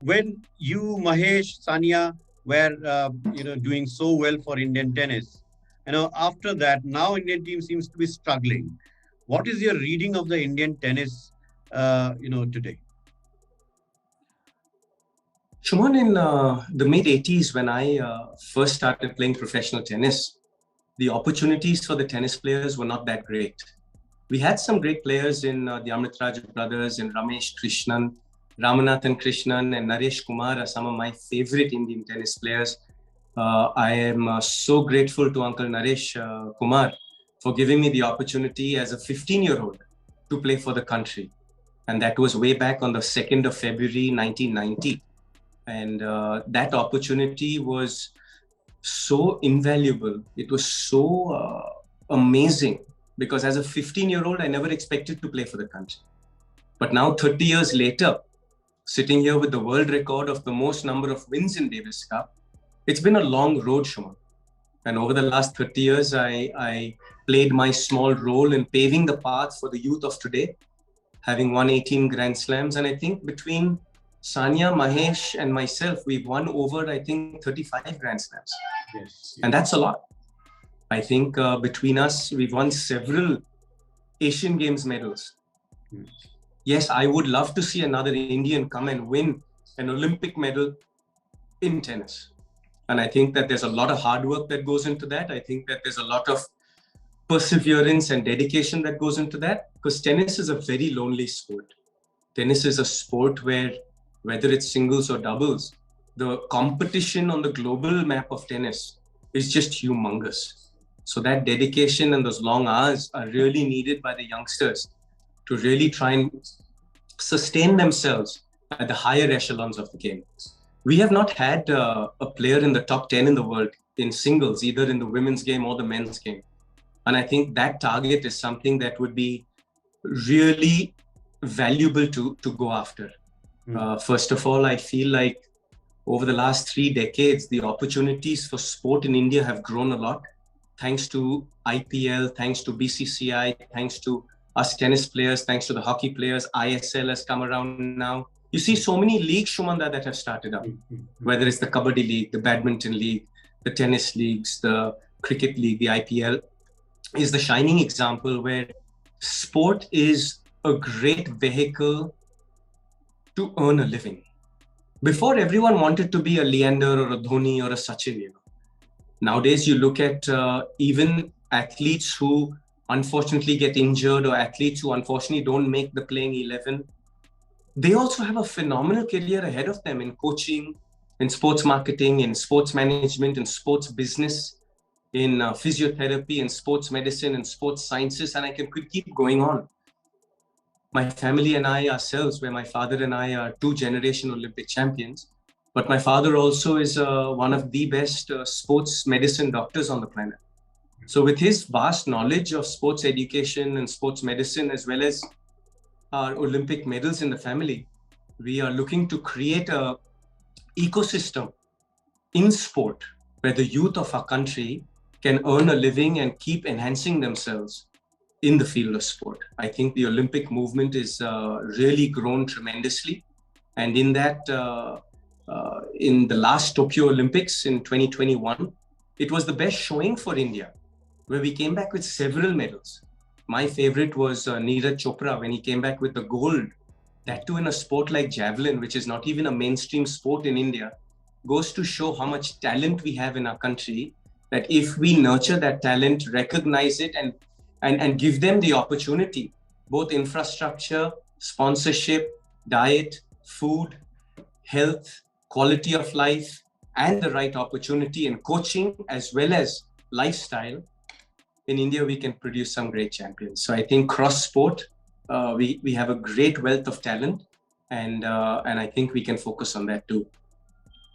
when you, Mahesh, Sania were doing so well for Indian tennis, after that, now Indian team seems to be struggling. What is your reading of the Indian tennis, today? Shuman, in the mid 80s, when I first started playing professional tennis, the opportunities for the tennis players were not that great. We had some great players in the Amritraj brothers, in Ramesh Krishnan, Ramanathan Krishnan, and Naresh Kumar are some of my favorite Indian tennis players. I am so grateful to Uncle Naresh Kumar for giving me the opportunity as a 15-year-old to play for the country. And that was way back on the 2nd of February, 1990. And that opportunity was so invaluable. It was so amazing because as a 15-year-old, I never expected to play for the country. But now 30 years later, sitting here with the world record of the most number of wins in Davis Cup, it's been a long road, Shuman. And over the last 30 years, I played my small role in paving the path for the youth of today, having won 18 Grand Slams. And I think between Sania, Mahesh, and myself, we've won over, I think, 35 Grand Slams. Yes. And that's a lot. I think between us, we've won several Asian Games medals. Yes, I would love to see another Indian come and win an Olympic medal in tennis. And I think that there's a lot of hard work that goes into that. I think that there's a lot of perseverance and dedication that goes into that, because tennis is a very lonely sport. Tennis is a sport where, whether it's singles or doubles, the competition on the global map of tennis is just humongous. So that dedication and those long hours are really needed by the youngsters to really try and sustain themselves at the higher echelons of the game. We have not had a player in the top 10 in the world in singles, either in the women's game or the men's game. And I think that target is something that would be really valuable to go after. First of all, I feel like over the last 3 decades, the opportunities for sport in India have grown a lot. Thanks to IPL, thanks to BCCI, thanks to us tennis players, thanks to the hockey players, ISL has come around now. You see so many leagues, Shumanda, that have started up, whether it's the Kabaddi League, the Badminton League, the tennis leagues, the cricket league, the IPL, is the shining example where sport is a great vehicle to earn a living. Before, everyone wanted to be a Leander or a Dhoni or a Sachin. Nowadays, you look at even athletes who unfortunately get injured or athletes who unfortunately don't make the playing 11. They also have a phenomenal career ahead of them in coaching, in sports marketing, in sports management, in sports business, in physiotherapy, in sports medicine, in sports sciences, and I could keep going on. My family and I ourselves, where my father and I are 2-generation Olympic champions, but my father also is one of the best sports medicine doctors on the planet. So with his vast knowledge of sports education and sports medicine, as well as our Olympic medals in the family, we are looking to create a ecosystem in sport where the youth of our country can earn a living and keep enhancing themselves in the field of sport. I think the Olympic movement is really grown tremendously. And in that, in the last Tokyo Olympics in 2021, it was the best showing for India, where we came back with several medals. My favorite was Neeraj Chopra when he came back with the gold. That too in a sport like javelin, which is not even a mainstream sport in India, goes to show how much talent we have in our country, that if we nurture that talent, recognize it, and give them the opportunity, both infrastructure, sponsorship, diet, food, health, quality of life, and the right opportunity in coaching as well as lifestyle, in India, we can produce some great champions. So I think cross sport, we have a great wealth of talent, and I think we can focus on that too.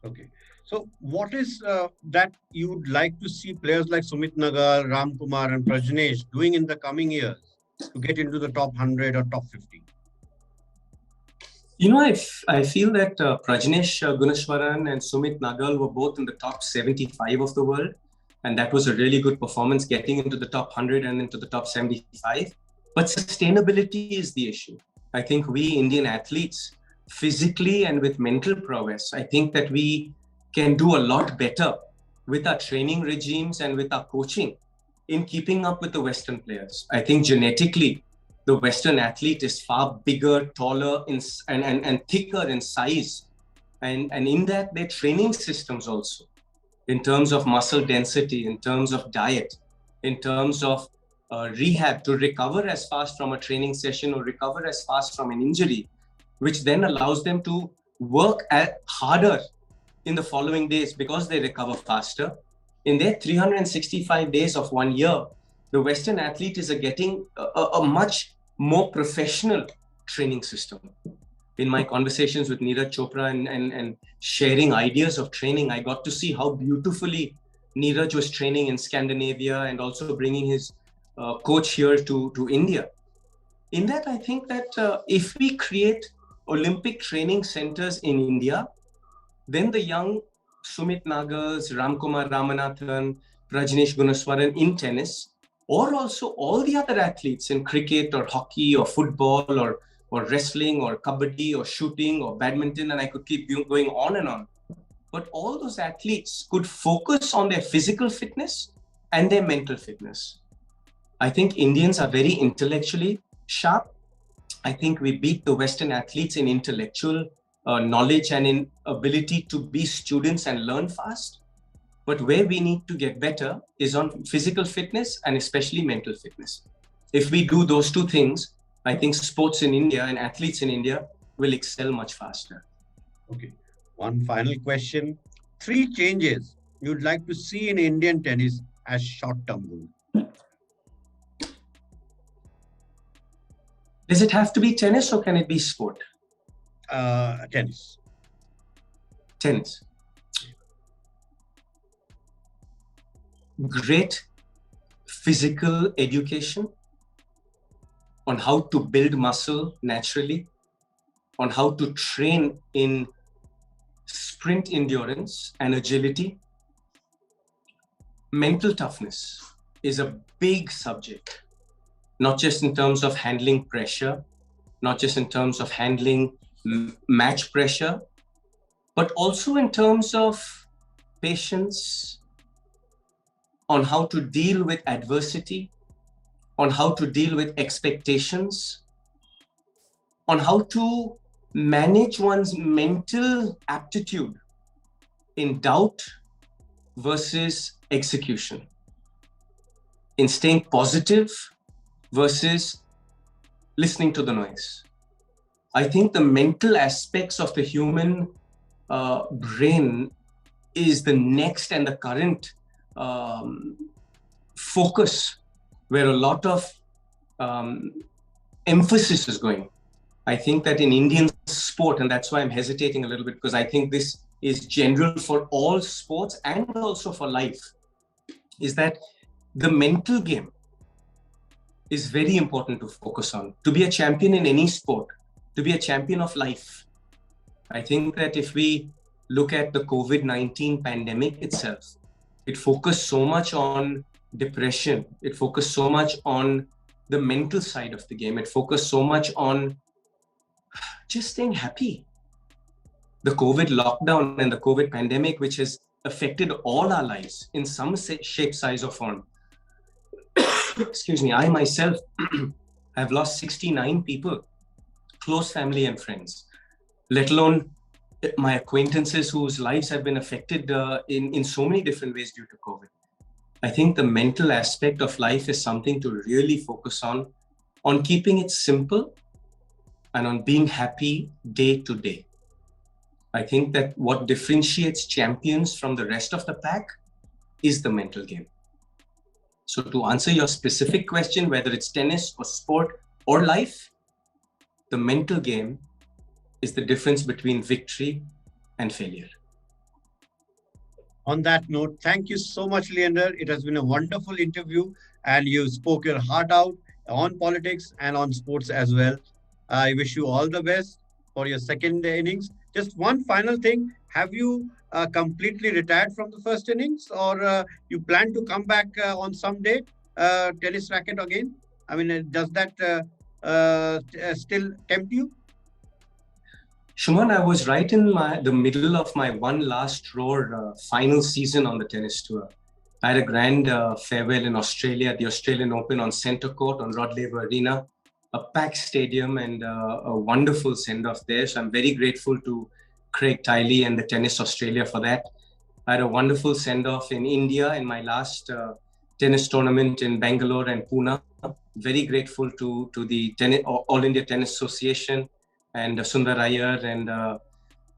Okay. So what is that you would like to see players like Sumit Nagar, Ram Kumar, and Prajnesh doing in the coming years to get into the top 100 or top 50? I feel that Prajnesh Gunaswaran and Sumit Nagal were both in the top 75 of the world. And that was a really good performance, getting into the top 100 and into the top 75. But sustainability is the issue. I think we Indian athletes physically and with mental prowess, I think that we can do a lot better with our training regimes and with our coaching in keeping up with the Western players. I think genetically, the Western athlete is far bigger, taller, and thicker in size. And in that, their training systems also, in terms of muscle density, in terms of diet, in terms of rehab to recover as fast from a training session or recover as fast from an injury, which then allows them to work harder in the following days because they recover faster. In their 365 days of 1 year, the Western athlete is getting a much more professional training system. In my conversations with Neeraj Chopra and sharing ideas of training, I got to see how beautifully Neeraj was training in Scandinavia and also bringing his coach here to India. In that, I think that if we create Olympic training centers in India, then the young Sumit Nagars, Ramkumar Ramanathan, Prajnesh Gunaswaran in tennis, or also all the other athletes in cricket or hockey or football or wrestling or kabaddi or shooting or badminton, and I could keep going on and on. But all those athletes could focus on their physical fitness and their mental fitness. I think Indians are very intellectually sharp. I think we beat the Western athletes in intellectual knowledge and in ability to be students and learn fast. But where we need to get better is on physical fitness and especially mental fitness. If we do those two things, I think sports in India and athletes in India will excel much faster. Okay. One final question. 3 changes you'd like to see in Indian tennis as short-term goal. Does it have to be tennis or can it be sport? Tennis. Tennis. Great physical education on how to build muscle naturally, on how to train in sprint endurance and agility. Mental toughness is a big subject, not just in terms of handling pressure, not just in terms of handling match pressure, but also in terms of patience, on how to deal with adversity, on how to deal with expectations, on how to manage one's mental aptitude in doubt versus execution, in staying positive versus listening to the noise. I think the mental aspects of the human brain is the next and the current focus where a lot of emphasis is going. I think that in Indian sport, and that's why I'm hesitating a little bit, because I think this is general for all sports and also for life, is that the mental game is very important to focus on. To be a champion in any sport, to be a champion of life. I think that if we look at the COVID-19 pandemic itself, it focused so much on depression. It focused so much on the mental side of the game. It focused so much on just staying happy. The COVID lockdown and the COVID pandemic, which has affected all our lives in some shape, size, or form. Excuse me, I myself have lost 69 people, close family and friends, let alone my acquaintances whose lives have been affected in so many different ways due to COVID. I think the mental aspect of life is something to really focus on keeping it simple and on being happy day to day. I think that what differentiates champions from the rest of the pack is the mental game. So to answer your specific question, whether it's tennis or sport or life, the mental game is the difference between victory and failure. On that note, thank you so much, Leander. It has been a wonderful interview, and you spoke your heart out on politics and on sports as well. I wish you all the best for your second innings. Just one final thing. Have you completely retired from the first innings, or you plan to come back on some day, tennis racket again? I mean, does that still tempt you? Shuman, I was right in the middle of my one last roar final season on the tennis tour. I had a grand farewell in Australia at the Australian Open on centre court on Rod Laver Arena, a packed stadium and a wonderful send-off there. So I'm very grateful to Craig Tiley and the Tennis Australia for that. I had a wonderful send-off in India in my last tennis tournament in Bangalore and Pune. Very grateful to the All India Tennis Association and Sundar Iyer and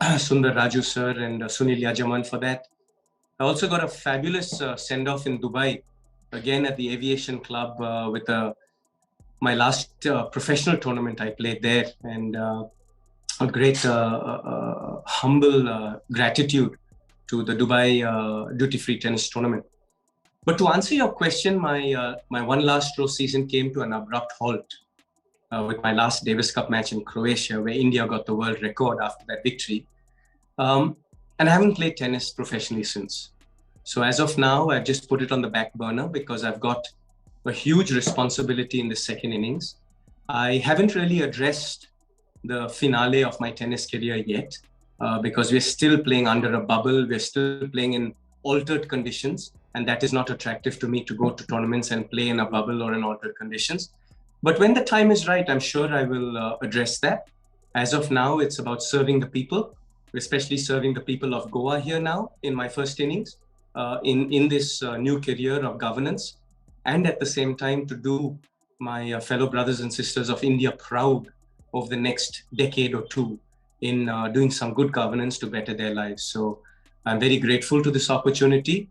Sundar Raju sir and Sunil Yajaman for that. I also got a fabulous send-off in Dubai, again at the Aviation Club with my last professional tournament I played there, and a great humble gratitude to the Dubai duty-free tennis tournament. But to answer your question, my one last row season came to an abrupt halt with my last Davis Cup match in Croatia, where India got the world record after that victory. And I haven't played tennis professionally since. So as of now, I've just put it on the back burner because I've got a huge responsibility in the second innings. I haven't really addressed the finale of my tennis career yet because we're still playing under a bubble. We're still playing in altered conditions, and that is not attractive to me to go to tournaments and play in a bubble or in altered conditions. But when the time is right, I'm sure I will address that. As of now, it's about serving the people, especially serving the people of Goa here now in my first innings, in this new career of governance, and at the same time to do my fellow brothers and sisters of India proud over the next decade or two in doing some good governance to better their lives. So I'm very grateful to this opportunity.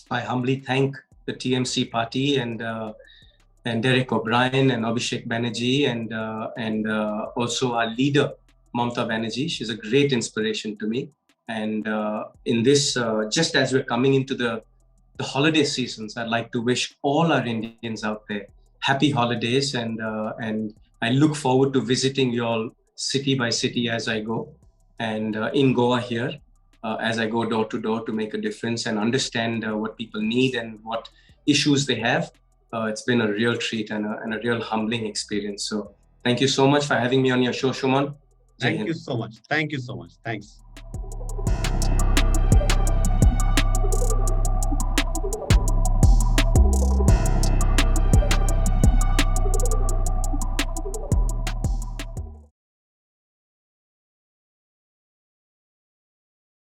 I humbly thank the TMC party and Derek O'Brien and Abhishek Banerjee and also our leader, Mamta Banerjee. She's a great inspiration to me. And in this, just as we're coming into the holiday seasons, I'd like to wish all our Indians out there happy holidays. And I look forward to visiting you all city by city as I go. And in Goa here, as I go door to door to make a difference and understand what people need and what issues they have. It's been a real treat and a real humbling experience. So thank you so much for having me on your show, Shuman. Thank you so much. Thank you so much. Thanks.